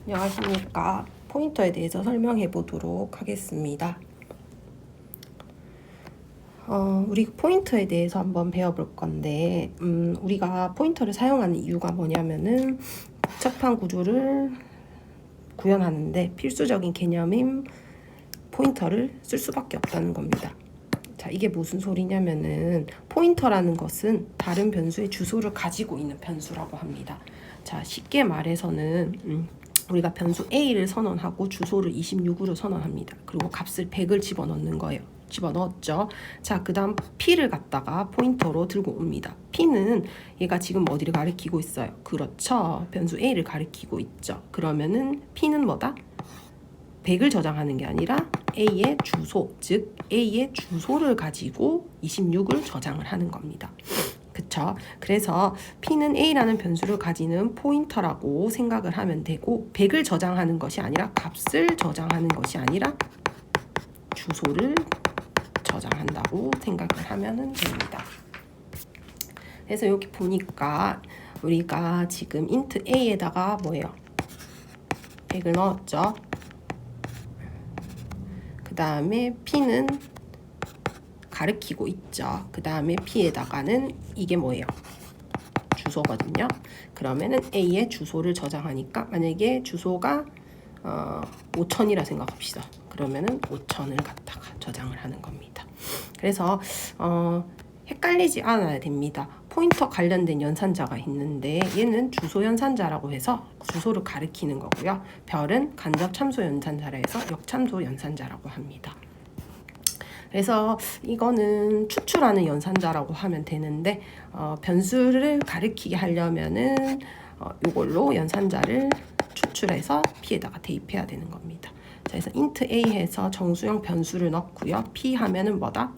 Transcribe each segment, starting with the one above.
안녕하십니까. 포인터에 대해서 설명해 보도록 하겠습니다. 우리 포인터에 대해서 한번 배워볼 건데, 우리가 포인터를 사용하는 이유가 뭐냐면은 복잡한 구조를 구현하는데 필수적인 개념인 포인터를 쓸 수밖에 없다는 겁니다. 자, 이게 무슨 소리냐면은 포인터라는 것은 다른 변수의 주소를 가지고 있는 변수라고 합니다. 자, 쉽게 말해서는 우리가 변수 A를 선언하고 주소를 26으로 선언합니다. 그리고 값을 100을 집어넣는 거예요. 집어넣었죠. 자, 그 다음 P를 갖다가 포인터로 들고 옵니다. P는 얘가 지금 어디를 가리키고 있어요? 그렇죠. 변수 A를 가리키고 있죠. 그러면은 P는 뭐다? 100을 저장하는 게 아니라 A의 주소, 즉 A의 주소를 가지고 26을 저장을 하는 겁니다. 그쵸? 그래서 P는 A라는 변수를 가지는 포인터라고 생각을 하면 되고 100을 저장하는 것이 아니라 값을 저장하는 것이 아니라 주소를 저장한다고 생각을 하면 됩니다. 그래서 여기 보니까 우리가 지금 int A에다가 뭐예요? 100을 넣었죠. 그 다음에 P는 가리키고 있죠. 그 다음에 P에다가는 이게 뭐예요? 주소거든요. 그러면은 A의 주소를 저장하니까 만약에 주소가 5000이라 생각합시다. 그러면은 5000을 갖다가 저장을 하는 겁니다. 그래서 헷갈리지 않아야 됩니다. 포인터 관련된 연산자가 있는데 얘는 주소 연산자라고 해서 주소를 가리키는 거고요. 별은 간접 참소 연산자라 해서 역참소 연산자라고 합니다. 그래서 이거는 추출하는 연산자라고 하면 되는데 변수를 가리키게 하려면은 이걸로 연산자를 추출해서 P에다가 대입해야 되는 겁니다. 자, 그래서 int A 해서 정수형 변수를 넣고요. P 하면은 뭐다?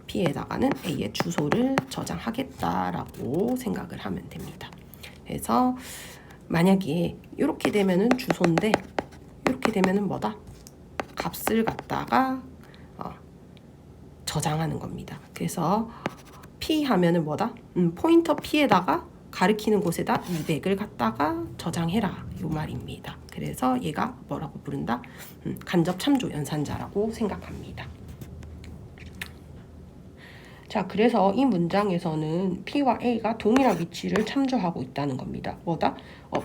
P에다가는 A의 주소를 저장하겠다라고 생각을 하면 됩니다. 그래서 만약에 이렇게 되면은 주소인데 이렇게 되면은 뭐다? 값을 갖다가 저장하는 겁니다. 그래서 P 하면은 뭐다? 포인터 P에다가 가리키는 곳에다 200을 갖다가 저장해라 이 말입니다. 그래서 얘가 뭐라고 부른다? 간접 참조 연산자라고 생각합니다. 자, 그래서 이 문장에서는 P와 A가 동일한 위치를 참조하고 있다는 겁니다. 뭐다?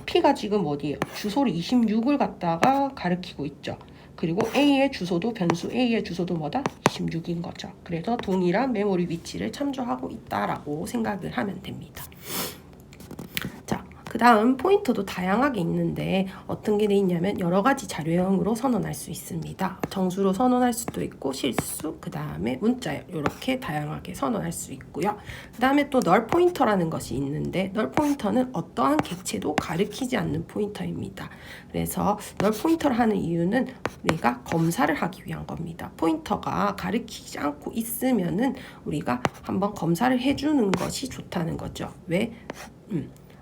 P가 지금 어디에요? 주소를 26을 갖다가 가리키고 있죠. 그리고 A의 주소도 변수 A의 주소도 뭐다? 26인 거죠. 그래서 동일한 메모리 위치를 참조하고 있다라고 생각을 하면 됩니다. 자, 그 다음 포인터도 다양하게 있는데 어떤 게 돼 있냐면 여러 가지 자료형으로 선언할 수 있습니다. 정수로 선언할 수도 있고 실수, 그 다음에 문자열 이렇게 다양하게 선언할 수 있고요. 그 다음에 또 널 포인터라는 것이 있는데 널 포인터는 어떠한 객체도 가리키지 않는 포인터입니다. 그래서 널 포인터를 하는 이유는 우리가 검사를 하기 위한 겁니다. 포인터가 가리키지 않고 있으면은 우리가 한번 검사를 해주는 것이 좋다는 거죠. 왜?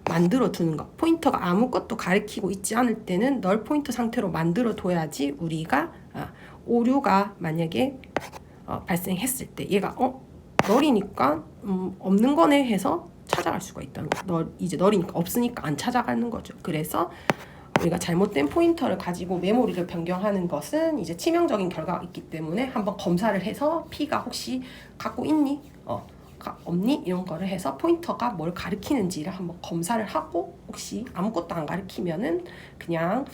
만들어 두는 것. 포인터가 아무것도 가리키고 있지 않을 때는 널 포인터 상태로 만들어 둬야지 우리가 오류가 만약에 발생했을 때 얘가 널이니까 없는 거네 해서 찾아갈 수가 있다는 거. 이제 널이니까 없으니까 안 찾아가는 거죠. 그래서 우리가 잘못된 포인터를 가지고 메모리를 변경하는 것은 이제 치명적인 결과가 있기 때문에 한번 검사를 해서 P가 혹시 갖고 있니? 없니? 이런 거를 해서 포인터가 뭘 가리키는지를 한번 검사를 하고 혹시 아무것도 안 가리키면은 그냥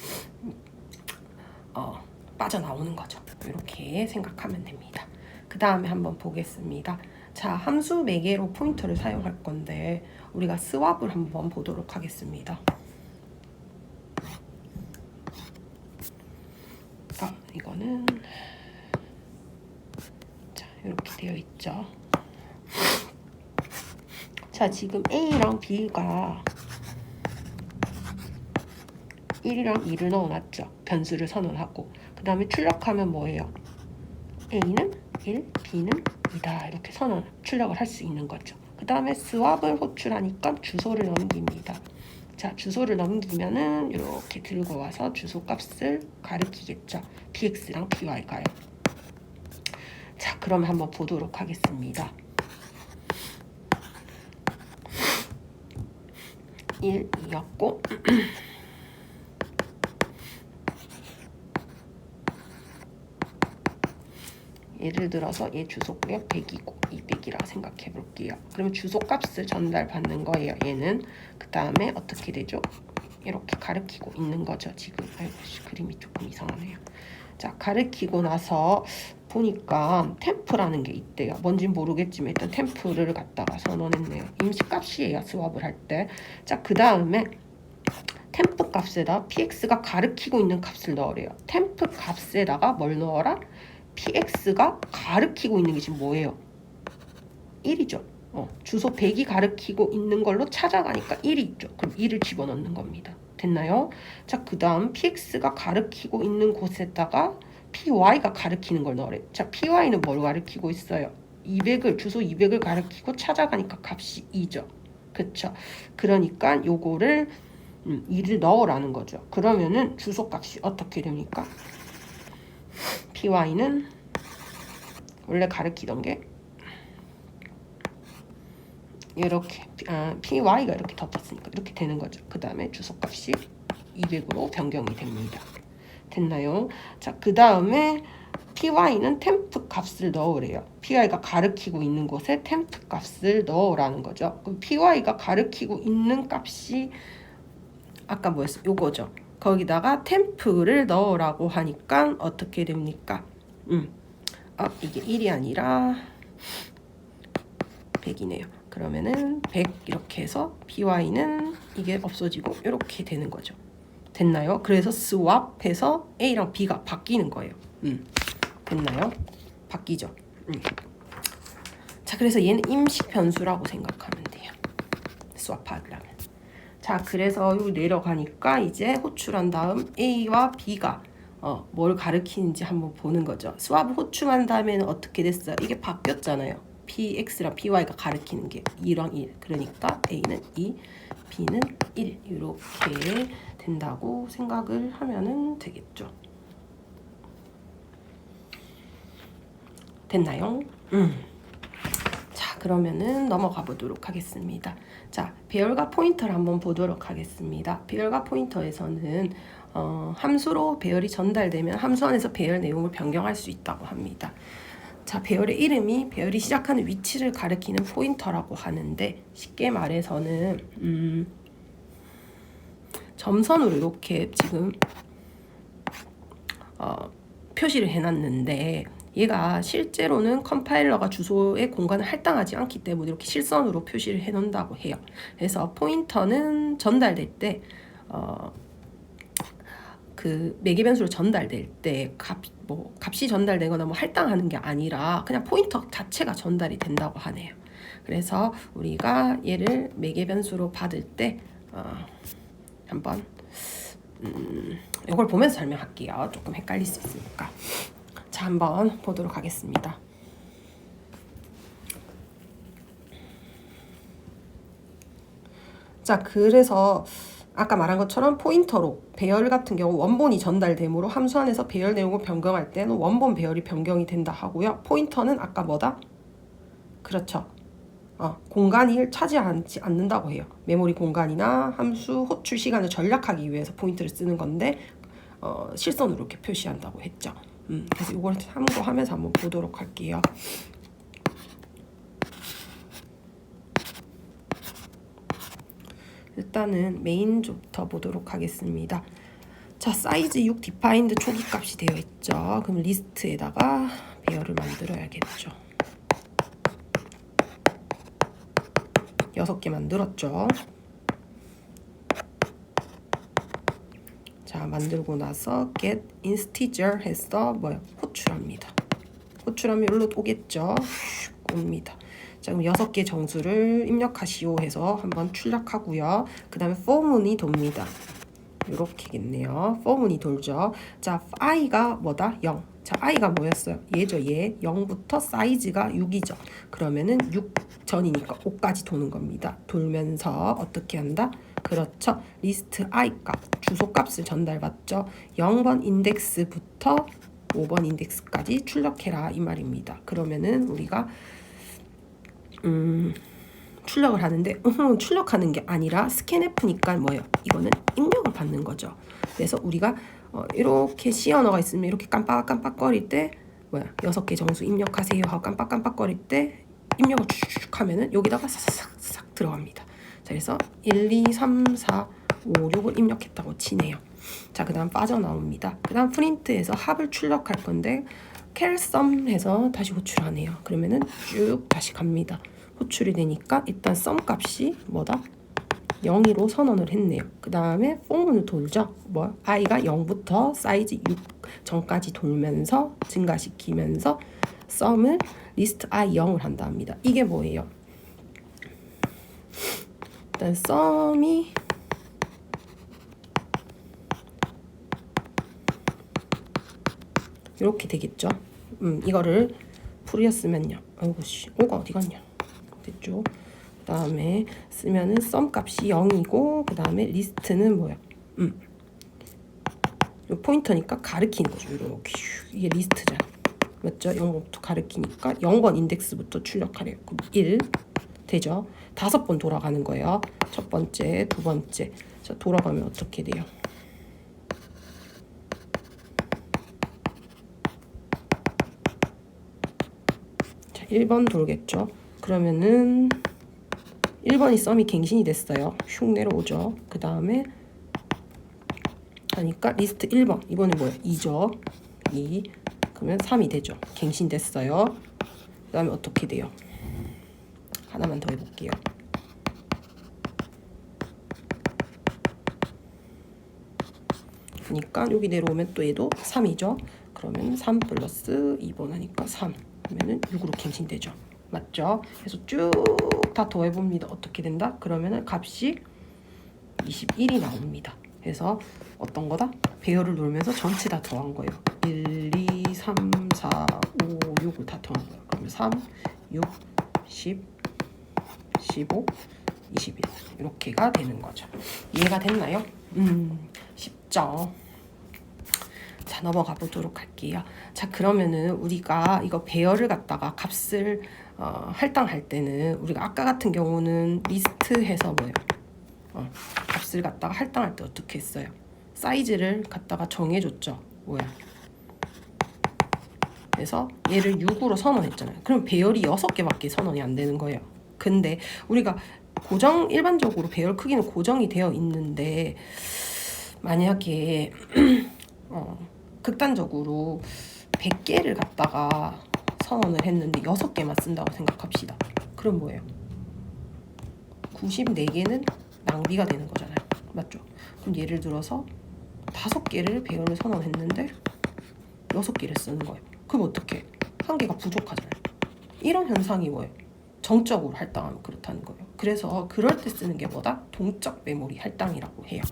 빠져나오는 거죠. 이렇게 생각하면 됩니다. 그 다음에 한번 보겠습니다. 자, 함수 매개로 포인터를 사용할 건데 우리가 스왑을 한번 보도록 하겠습니다. 이거는 자, 이렇게 되어 있죠. 자, 지금 A랑 B가 1이랑 2를 넣어놨죠. 변수를 선언하고. 그 다음에 출력하면 뭐예요? A는 1, B는 2다. 이렇게 출력을 할 수 있는 거죠. 그 다음에 스왑을 호출하니까 주소를 넘깁니다. 자, 주소를 넘기면은 이렇게 들고 와서 주소 값을 가리키겠죠. BX랑 BY가요. 자, 그럼 한번 보도록 하겠습니다. 1, 2였고 예를 들어서 얘 주소고요. 100이고 200이라 생각해 볼게요. 그러면 주소값을 전달받는 거예요. 얘는 그 다음에 어떻게 되죠? 이렇게 가리키고 있는 거죠. 지금 아이고 그림이 조금 이상하네요. 자, 가리키고 나서 보니까 템프라는 게 있대요. 뭔진 모르겠지만 일단 템프를 갖다가 선언했네요. 임시값이에요. 스왑을 할 때. 자, 그 다음에 템프 값에다 px가 가리키고 있는 값을 넣으래요. 템프 값에다가 뭘 넣어라? px가 가리키고 있는 게 지금 뭐예요? 1이죠. 주소 100이 가리키고 있는 걸로 찾아가니까 1이 있죠. 그럼 1을 집어넣는 겁니다. 됐나요? 자, 그 다음 px가 가리키고 있는 곳에다가 py가 가리키는 걸 넣으래. 자, py는 뭘 가리키고 있어요? 200을 주소 200을 가리키고 찾아가니까 값이 2죠. 그쵸? 그러니까 요거를 2를 넣으라는 거죠. 그러면은 주소값이 어떻게 됩니까? py는 원래 가리키던 게 이렇게 py가 이렇게 덮었으니까 이렇게 되는 거죠. 그 다음에 주소값이 200으로 변경이 됩니다. 됐나요? 자, 그 다음에 py는 템프 값을 넣으래요. py가 가리키고 있는 곳에 템프 값을 넣으라는 거죠. 그럼 py가 가리키고 있는 값이 아까 뭐였어? 요거죠. 거기다가 템프를 넣으라고 하니까 어떻게 됩니까? 이게 1이 아니라 100이네요. 그러면은 100 이렇게 해서 py는 이게 없어지고 이렇게 되는 거죠. 됐나요? 그래서 스왑해서 a랑 b가 바뀌는 거예요. 됐나요? 바뀌죠. 자, 그래서 얘는 임시 변수라고 생각하면 돼요. 스왑하려면. 자, 그래서 요 내려가니까 이제 호출한 다음 a와 b가 뭘 가리키는지 한번 보는 거죠. 스왑 호출한 다음에는 어떻게 됐어요? 이게 바뀌었잖아요. px랑 py가 가리키는 게 2랑 1. 그러니까 a는 2, b는 1. 이렇게 된다고 생각을 하면은 되겠죠. 됐나요? 자, 그러면은 넘어가 보도록 하겠습니다. 자, 배열과 포인터를 한번 보도록 하겠습니다. 배열과 포인터에서는 함수로 배열이 전달되면 함수 안에서 배열 내용을 변경할 수 있다고 합니다. 자, 배열의 이름이 배열이 시작하는 위치를 가리키는 포인터라고 하는데 쉽게 말해서는 점선으로 이렇게 지금 표시를 해놨는데 얘가 실제로는 컴파일러가 주소의 공간을 할당하지 않기 때문에 이렇게 실선으로 표시를 해놓는다고 해요. 그래서 포인터는 전달될 때 그 매개 변수로 전달될 때 값이 전달되거나 뭐 할당하는 게 아니라 그냥 포인터 자체가 전달이 된다고 하네요. 그래서 우리가 얘를 매개 변수로 받을 때 한번 이걸 보면서 설명할게요. 조금 헷갈릴 수 있으니까. 자, 한번 보도록 하겠습니다. 자, 그래서 아까 말한 것처럼 포인터로 배열 같은 경우 원본이 전달되므로 함수 안에서 배열 내용을 변경할 때는 원본 배열이 변경이 된다 하고요. 포인터는 아까 뭐다? 그렇죠. 공간을 차지하지 않는다고 해요. 메모리 공간이나 함수 호출 시간을 절약하기 위해서 포인트를 쓰는 건데 실선으로 이렇게 표시한다고 했죠. 그래서 이걸 참고하면서 한번 보도록 할게요. 일단은 메인 좁부터 보도록 하겠습니다. 자, 사이즈 6 디파인드 초기 값이 되어 있죠. 그럼 리스트에다가 배열을 만들어야겠죠. 6개 만들었죠. 자, 만들고 나서 get integer 해서 호출합니다. 호출하면 여기로 오겠죠. 옵니다. 자, 그럼 6개 정수를 입력하시오 해서 한번 출력하고요. 그 다음에 for문이 돕니다. 이렇게겠네요. for문이 돌죠. 자, i가 뭐다? 0. 자, i가 뭐였어요? 얘죠, 얘. 0부터 사이즈가 6이죠. 그러면은 6 전이니까 5까지 도는 겁니다. 돌면서 어떻게 한다? 그렇죠. 리스트 i 값, 주소 값을 전달받죠. 0번 인덱스부터 5번 인덱스까지 출력해라 이 말입니다. 그러면은 우리가 출력을 하는데 출력하는 게 아니라 스캔F니까 뭐예요? 이거는 입력을 받는 거죠. 그래서 우리가 이렇게 C 언어가 있으면 이렇게 깜빡깜빡거릴 때 뭐야 6개 정수 입력하세요 하고 깜빡깜빡거릴 때 입력을 쭉 하면은 여기다가 싹싹 들어갑니다. 자, 그래서 1, 2, 3, 4, 5, 6을 입력했다고 치네요. 자, 그 다음 빠져나옵니다. 그 다음 프린트에서 합을 출력할 건데 cal_sum 해서 다시 호출하네요. 그러면은 쭉 다시 갑니다. 호출이 되니까 일단 sum 값이 뭐다? 0으로 선언을 했네요. 그 다음에 for문을 돌죠. 뭐 i가 0부터 사이즈 6 전까지 돌면서 증가시키면서 sum을 list i 0을 한다 합니다. 이게 뭐예요? 일단 sum이 이렇게 되겠죠. 이거를 풀이었으면요. 아이고 씨, 5가 어디 갔냐? 됐죠. 그 다음에 쓰면은 sum 값이 0이고 그 다음에 리스트는 뭐야? 요 포인터니까 가리키는 거죠. 이렇게 이게 리스트잖아. 맞죠? 0번부터 가리키니까 0번 인덱스부터 출력하래요. 그럼 1 되죠. 5번 돌아가는 거예요. 첫 번째, 두 번째. 자, 돌아가면 어떻게 돼요? 자, 1번 돌겠죠. 그러면은 1번이 썸이 갱신이 됐어요. 슉 내려오죠. 그 다음에 하니까 리스트 1번. 이번에 뭐예요? 2죠. 2. 그러면 3이 되죠. 갱신됐어요. 그 다음에 어떻게 돼요? 하나만 더 해볼게요. 그러니까 여기 내려오면 또 얘도 3이죠. 그러면 3 플러스 2번 하니까 3 하면은 6으로 갱신되죠. 맞죠? 그래서 쭉 다 더해봅니다. 어떻게 된다? 그러면은 값이 21이 나옵니다. 그래서 어떤 거다? 배열을 누르면서 전체 다 더한 거예요. 1, 2, 3, 4, 5, 6을 다 더한 거예요. 그러면 3, 6, 10, 15, 21 이렇게가 되는 거죠. 이해가 됐나요? 쉽죠? 자, 넘어가 보도록 할게요. 자, 그러면은 우리가 이거 배열을 갖다가 값을 할당할 때는 우리가 아까 같은 경우는 리스트해서 뭐예요? 값을 갖다가 할당할 때 어떻게 했어요? 사이즈를 갖다가 정해줬죠. 뭐야? 그래서 얘를 6으로 선언했잖아요. 그럼 배열이 6개밖에 선언이 안 되는 거예요. 근데 우리가 일반적으로 배열 크기는 고정이 되어 있는데 만약에 극단적으로 100개를 갖다가 선언을 했는데 6개만 쓴다고 생각합시다. 그럼 뭐예요? 94개는 낭비가 되는 거잖아요. 맞죠? 그럼 예를 들어서 5개를 배열을 선언했는데 6개를 쓰는 거예요. 그럼 어떻게? 한 개가 부족하잖아요. 이런 현상이 뭐예요? 정적으로 할당하면 그렇다는 거예요. 그래서 그럴 때 쓰는 게 뭐다? 동적 메모리 할당이라고 해요.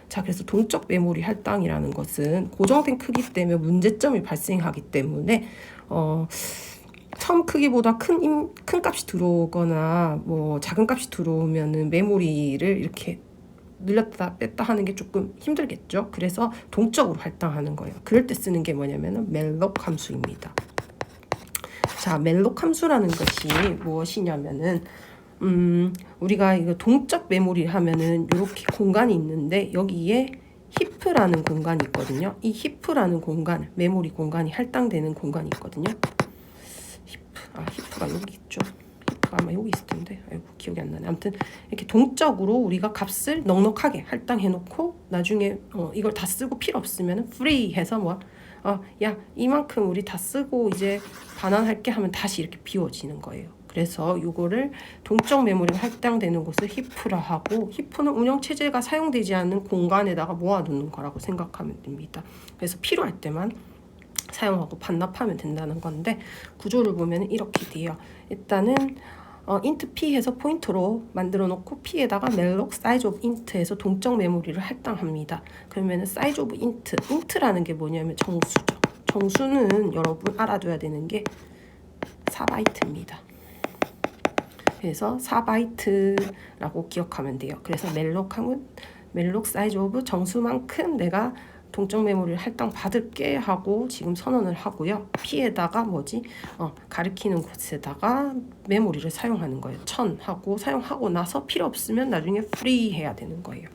자, 그래서 동적 메모리 할당이라는 것은 고정된 크기 때문에 문제점이 발생하기 때문에 처음 크기보다 큰 값이 들어오거나 뭐 작은 값이 들어오면은 메모리를 이렇게 늘렸다 뺐다 하는 게 조금 힘들겠죠. 그래서 동적으로 할당하는 거예요. 그럴 때 쓰는 게 뭐냐면은 멜록 함수입니다. 자, 멜록 함수라는 것이 무엇이냐면은 우리가 이거 동적 메모리를 하면은 이렇게 공간이 있는데 여기에 히프라는 공간이 있거든요. 이 히프라는 공간, 메모리 공간이 할당되는 공간이 있거든요. 히프가 여기 있죠. 히프가 아마 여기 있을 텐데, 아이고 기억이 안 나네. 아무튼 이렇게 동적으로 우리가 값을 넉넉하게 할당해놓고 나중에 이걸 다 쓰고 필요 없으면 프리해서 뭐, 야 이만큼 우리 다 쓰고 이제 반환할게 하면 다시 이렇게 비워지는 거예요. 그래서 이거를 동적 메모리가 할당되는 곳을 히프라 하고, 히프는 운영체제가 사용되지 않는 공간에다가 모아두는 거라고 생각하면 됩니다. 그래서 필요할 때만 사용하고 반납하면 된다는 건데, 구조를 보면 이렇게 돼요. 일단은 int p 해서 포인터로 만들어 놓고 p에다가 멜록 size of int 해서 동적 메모리를 할당합니다. 그러면 size of int라는 게 뭐냐면 정수죠. 정수는 여러분 알아둬야 되는 게 4바이트입니다. 그래서 4바이트라고 기억하면 돼요. 그래서 멜록하면 멜록 사이즈 오브 정수만큼 내가 동적 메모리를 할당 받을게 하고 지금 선언을 하고요. P에다가 뭐지? 가리키는 곳에다가 메모리를 사용하는 거예요. 1000 하고 사용하고 나서 필요 없으면 나중에 free 해야 되는 거예요.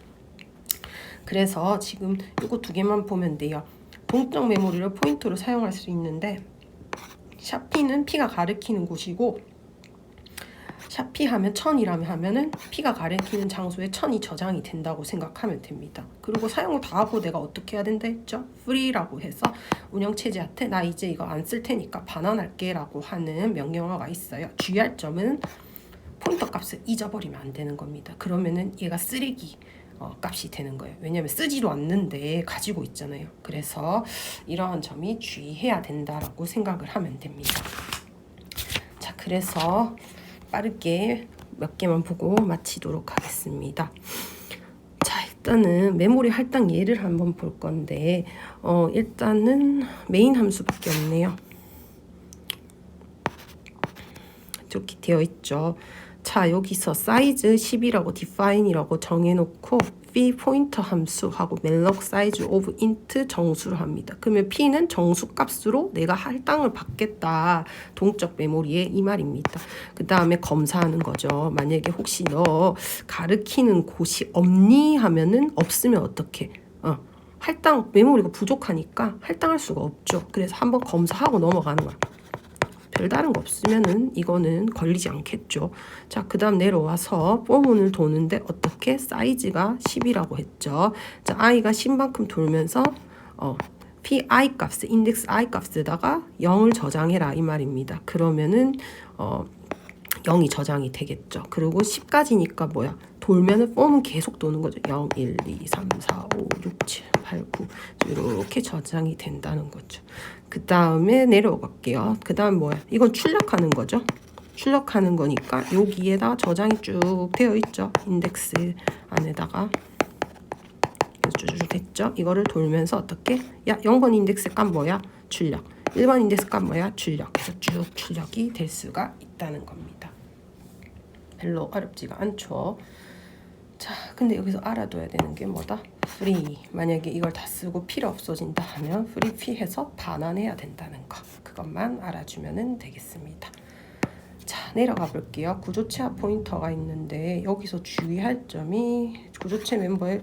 그래서 지금 이거 두 개만 보면 돼요. 동적 메모리를 포인터로 사용할 수 있는데 샵P는 P가 가리키는 곳이고, 샵P 하면 1000이라면 하면은 P가 가리키는 장소에 1000이 저장이 된다고 생각하면 됩니다. 그리고 사용을 다 하고 내가 어떻게 해야 된다 했죠? free라고 해서 운영체제한테 나 이제 이거 안 쓸 테니까 반환할게 라고 하는 명령어가 있어요. 주의할 점은 포인터 값을 잊어버리면 안 되는 겁니다. 그러면은 얘가 쓰레기 값이 되는 거예요. 왜냐면 쓰지도 않는데 가지고 있잖아요. 그래서 이러한 점이 주의해야 된다라고 생각을 하면 됩니다. 자, 그래서 빠르게 몇 개만 보고 마치도록 하겠습니다. 자, 일단은 메모리 할당 예를 한번 볼 건데 일단은 메인 함수밖에 없네요. 이렇게 되어 있죠. 자, 여기서 사이즈 10이라고 define이라고 정해놓고 p 포인터 함수하고 malloc size of int 정수를 합니다. 그러면 p는 정수 값으로 내가 할당을 받겠다. 동적 메모리에 이 말입니다. 그 다음에 검사하는 거죠. 만약에 혹시 너 가르키는 곳이 없니 하면은 없으면 어떻게? 할당 메모리가 부족하니까 할당할 수가 없죠. 그래서 한번 검사하고 넘어가는 거야. 별다른 거 없으면은 이거는 걸리지 않겠죠. 자, 그 다음 내려와서 포문을 도는데 어떻게? 사이즈가 10이라고 했죠. 자, i가 10만큼 돌면서 pi 값, 인덱스 i 값에다가 0을 저장해라 이 말입니다. 그러면은 0이 저장이 되겠죠. 그리고 10까지니까 뭐야? 돌면은 폼은 계속 도는 거죠. 0, 1, 2, 3, 4, 5, 6, 7, 8, 9 이렇게 저장이 된다는 거죠. 그 다음에 내려갈게요. 그 다음 뭐야? 이건 출력하는 거죠. 출력하는 거니까 여기에다 저장이 쭉 되어 있죠. 인덱스 안에다가 쭉 됐죠. 이거를 돌면서 어떻게? 야, 0번 인덱스 값 뭐야? 출력. 1번 인덱스 값 뭐야? 출력. 그래서 쭉 출력이 될 수가 있다는 겁니다. 별로 어렵지가 않죠. 자, 근데 여기서 알아둬야 되는 게 뭐다? free. 만약에 이걸 다 쓰고 필요 없어진다 하면 free p 해서 반환해야 된다는 거. 그것만 알아주면 되겠습니다. 자, 내려가 볼게요. 구조체화 포인터가 있는데 여기서 주의할 점이 구조체 멤버의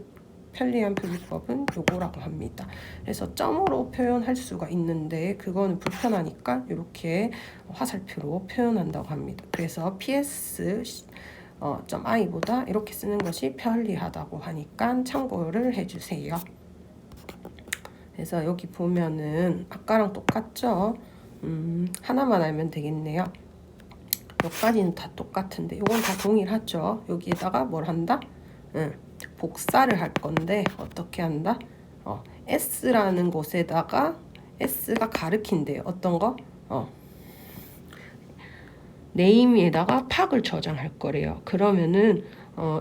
편리한 표기법은 요거라고 합니다. 그래서 점으로 표현할 수가 있는데 그거는 불편하니까 이렇게 화살표로 표현한다고 합니다. 그래서 ps .i보다 이렇게 쓰는 것이 편리하다고 하니까 참고를 해주세요. 그래서 여기 보면은 아까랑 똑같죠? 하나만 알면 되겠네요. 여기까지는 다 똑같은데 이건 다 동일하죠. 여기에다가 뭘 한다? 복사를 할 건데 어떻게 한다? s라는 곳에다가 s가 가르킨대요. 어떤 거? 네임에다가 팍을 저장할 거래요. 그러면은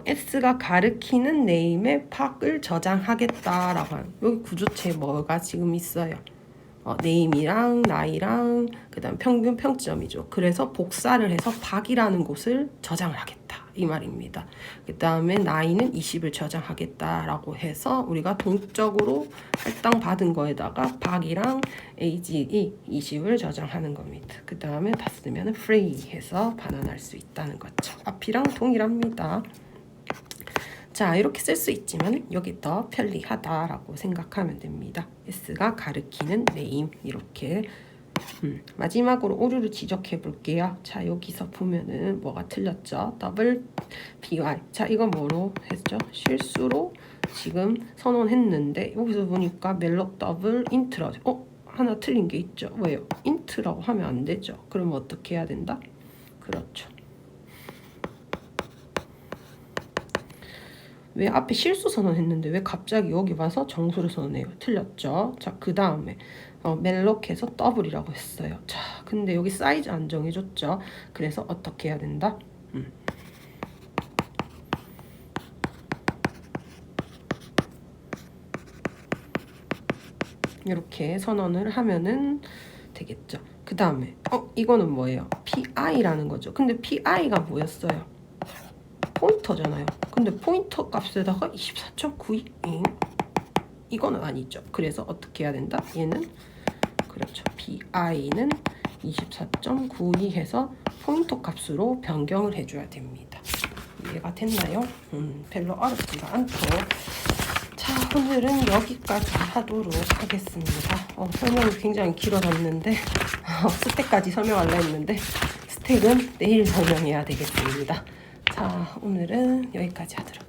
s가 가르키는 네임에 팍을 저장하겠다라고 하는 여기 구조체에 뭐가 지금 있어요. 네임이랑 나이랑 그다음 평균 평점이죠. 그래서 복사를 해서 박이라는 곳을 저장을 하겠다 이 말입니다. 그 다음에 나이는 20을 저장하겠다라고 해서 우리가 동적으로 할당 받은 거에다가 박이랑 age 20을 저장하는 겁니다. 그 다음에 다 쓰면 free 해서 반환할 수 있다는 거죠. 앞이랑 동일합니다. 자, 이렇게 쓸 수 있지만 여기 더 편리하다라고 생각하면 됩니다. s가 가르키는 name 이렇게 마지막으로 오류를 지적해 볼게요. 자, 여기서 보면은 뭐가 틀렸죠? 더블 py. 자, 이건 뭐로 했죠? 실수로 지금 선언했는데 여기서 보니까 멜록 더블 int라고. 하나 틀린 게 있죠. 왜요? int라고 하면 안 되죠. 그러면 어떻게 해야 된다? 그렇죠. 왜 앞에 실수 선언했는데 왜 갑자기 여기 와서 정수를 선언해요? 틀렸죠. 자, 그 다음에 멜록해서 더블이라고 했어요. 자, 근데 여기 사이즈 안 정해줬죠. 그래서 어떻게 해야 된다? 이렇게 선언을 하면은 되겠죠. 그 다음에 이거는 뭐예요? PI라는 거죠. 근데 PI가 뭐였어요? 포인터잖아요. 근데 포인터 값에다가 24.92 이거는 아니죠. 그래서 어떻게 해야 된다? 얘는 그렇죠. PI는 24.92 해서 포인터 값으로 변경을 해줘야 됩니다. 이해가 됐나요? 별로 어렵지가 않죠. 자, 오늘은 여기까지 하도록 하겠습니다. 설명이 굉장히 길어졌는데 스택까지 설명하려 했는데 스택은 내일 설명해야 되겠습니다. 자, 오늘은 여기까지 하도록